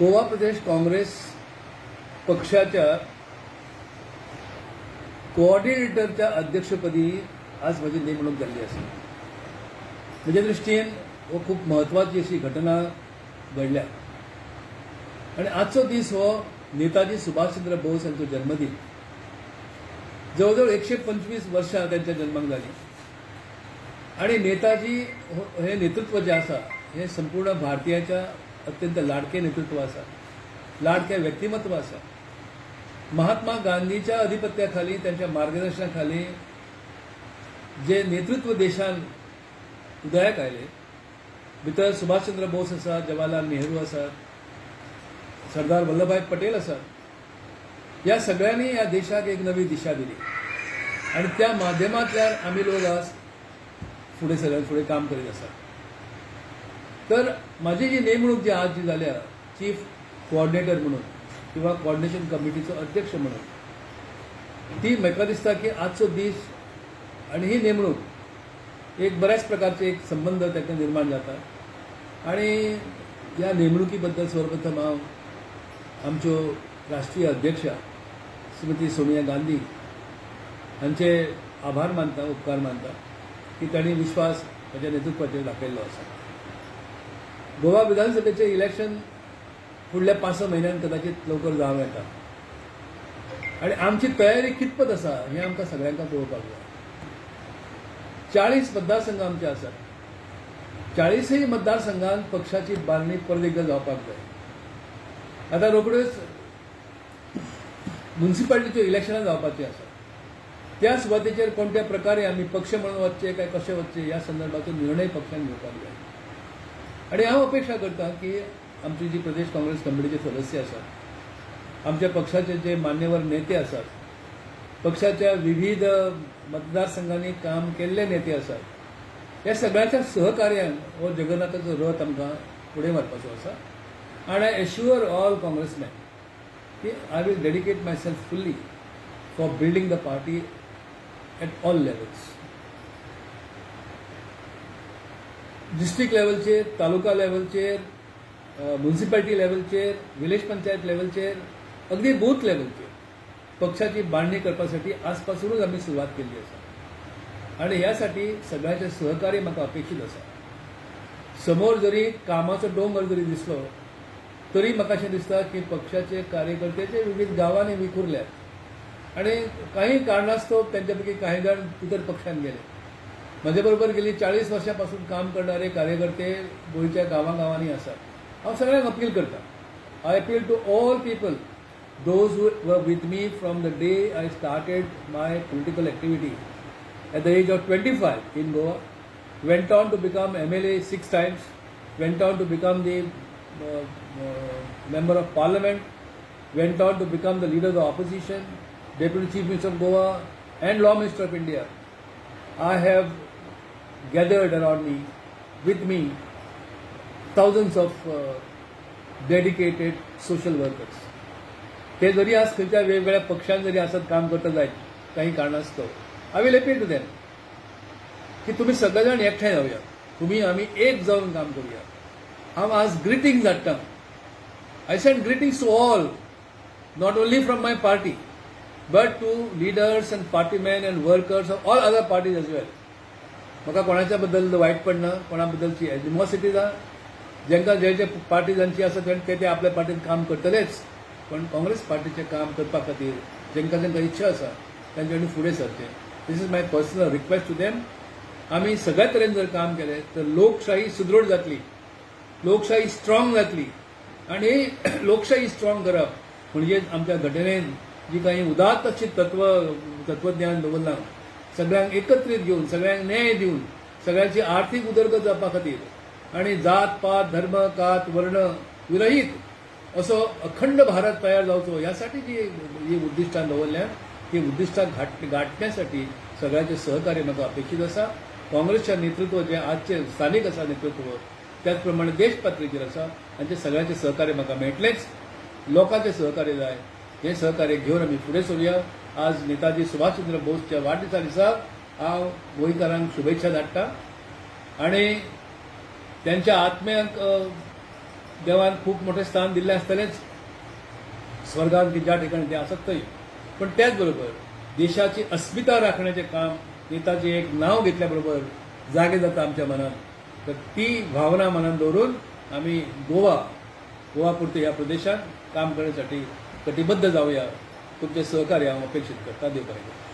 गोवा प्रदेश काँग्रेस पक्षाच्या कोऑर्डिनेटरच्या अध्यक्षपदी आज माझी नेमणूक झाली असेल. म्हजे दृश्टीन हो खूप महत्वाची अशी घटना घडल्या आणि आजचो दीस हो नेताजी सुभाषचंद्र बोस यांचो जन्मदिन. जवळजवळ 125 वर्षां त्यांच्या जन्माक जाली आणि नेताजी हे नेतृत्व जे आसा हे संपूर्ण भारतीयाच्या अत्यंत लाडके नेतृत्व आसा, लाडके व्यक्तिमत्व आसा. महात्मा गांधीच्या अधिपत्याखाली त्यांच्या मार्गदर्शनाखाली जे नेतृत्व देशान उदयाक आयले भितर सुभाषचंद्र बोस आसा, जवाहरलाल नेहरू आसात, सरदार वल्लभभाई पटेल आसात. या सगळ्यांनी या देशाक एक नवी दिशा दिली आणि त्या माध्यमांतल्यान आमी लोक आज फुडें सगळ्यात फुडें काम करीत आसात. तर माझी जी नेमणूक जी आज जी जाल्या चीफ कोऑर्डिनेटर म्हणून किंवा कोऑर्डिनेशन कमिटीचो अध्यक्ष म्हणून ती म्हाका दिसता की आजचो दीस आणि ही नेमणूक एक बऱ्याच प्रकारचे एक संबंध ताका निर्माण जाता. आणि ह्या नेमणुकी बद्दल सर्वप्रथम हांव आमच्यो राष्ट्रीय अध्यक्षा श्रीमती सोनिया गांधी हांचे आभार मानता, उपकार मानता की तांणी विश्वास म्हज्या नेतृत्वाचेर दाखयल्लो आसा. गोवा विधानसभेचें इलेक्शन फुडल्या 5-6 म्हयन्यांत कदाचित लवकर जावं येता आणि आमची तयारी कितपत आसा हें आमकां सगळ्यांक पळोवपाक जाय. 40 मतदारसंघ आमचे आसात. 40 मतदारसंघांत पक्षाची बांदणी परत एकदा जावपाक जाय. आतां रोखड्योच म्युनिसिपालिटीच्यो इलेक्शनां जावपाचीं आसा. त्या सुवातेचेर कोणत्या प्रकारे आमी पक्ष म्हणून वचचे काय कशे वचचे ह्या संदर्भाचो निर्णय पक्षान घेवपाक जाय. आणि हांव अपेक्षा करता की आमची जी प्रदेश काँग्रेस कमिटीचे सदस्य आसात, आमच्या पक्षाचे जे मान्यवर नेते आसात, पक्षाच्या विविध मतदारसंघांनी काम केल्ले नेते आसात, ह्या सगळ्यांच्या सहकार्यान हो जगन्नाथाचो रथ आमकां फुडें व्हरपाचो आसा. And I assure all congressmen that I will dedicate myself fully for building the party at all levels. District level, taluka level, municipality level, village panchayat level, अगदी बूथ level पक्षाची बांधणी करण्यासाठी आजपासूनच आम्ही सुरुवात केली आसा आणि यासाठी सगळ्यांचे सहकार्य म्हाका अपेक्षित आसा. समोर जरी कामाचो डोंगर जरी दिसलो तरी म्हाका अशें दिसता की पक्षाचे कार्यकर्ते विविध गांवांनी विखुरल्यात आणि काही कारणास्तव त्यांच्यापैकी काही जण इतर पक्षांत गेले. म्हजे बरोबर गेली 40 वर्षांपासून काम करणारे कार्यकर्ते गोंयच्या गांवांनी आसात. हांव सगळ्यांक अपील करता, I appeal to all people, those who were with me from the day I started my political activity at the age of 25 in Goa, went on to become MLA 6 times, went on to become the member of parliament, went on to become the leader of the opposition, deputy chief minister of Goa and law minister of India. I have gathered around me, with me, thousands of dedicated social workers. ते जरी आज खंयच्या वेगवेगळ्या पक्षांत जरी आसत काम करता जायत काही कारणास्तव, I will appeal to them की तुम्ही सगळेजण एकठांय जाऊया, तुम्ही आम्ही एक जाऊन काम करूया. हांव आज ग्रिटिंग्स धाडटा. I send greetings to all, not only from my party but to leaders and partyman and workers of all other parties as well. म्हाका कोणाच्या बद्दल वायट पडना, कोणा बद्दलची एनिमोसिटी ना. जेंका जे पार्टीजांची आसा ते आपल्या पार्टीत काम करतलेच, पण काँग्रेस पार्टीचे काम करपा खातीर जेंका इच्छा आसा त्यांचे फुडें सरचे. This is my personal request to them. आम्ही सगळ्या तरेन जर काम केले तर लोकशाही सुदृढ जातली, लोकशाही स्ट्रॉंग जातली आणि लोकशाही स्ट्रॉंग करप म्हणजे आमच्या घटनेन जी काही उदात्त अशी तत्वज्ञान दवरलां, सगळ्यांक एकत्रीत घेऊन, सगळ्यांक न्याय दिवन, सगळ्यांची आर्थीक उदरगत जावपा खातीर आणि जात पात धर्म कात वर्ण विरहीत असो अखंड भारत तयार जावचो यासाठी जी उद्दिष्टां दवरल्या ती उद्दिष्टां गाठण्यासाठी सगळ्यांचे सहकार्य म्हाका अपेक्षित आसा. काँग्रेसच्या नेतृत्व जे आजचे स्थानिक आसा नेतृत्व त्याचप्रमाणे देश पातळीचेर आसा हांचे सगळ्यांचे सहकार्य म्हाका मेळटलेंच. लोकांचे सहकार्य जाय. हे सहकार्य घेवन आमी फुडें सरूया. आज नेताजी सुभाषचंद्र बोसच्या वाडदिसा दिसा हांव गोंयकारांक शुभेच्छा धाडटा आणि त्यांच्या आत्म्याक देवान खूप मोठे स्थान दिल्लें आसतलेंच स्वर्गांत की ज्या ठिकाणी ते आसत थंय, पण त्याच बरोबर देशाची अस्मिता राखण्याचें काम नेताजी एक नाव घेतल्या बरोबर जागे जाता आमच्या मनात. तर ती भावना मनात दवरून आम्ही गोवा पुरते ह्या प्रदेशात काम करण्यासाठी कटिबद्ध जाऊया. तुमचे सहकार्य हांव अपेक्षित करता. देव बरें करूं.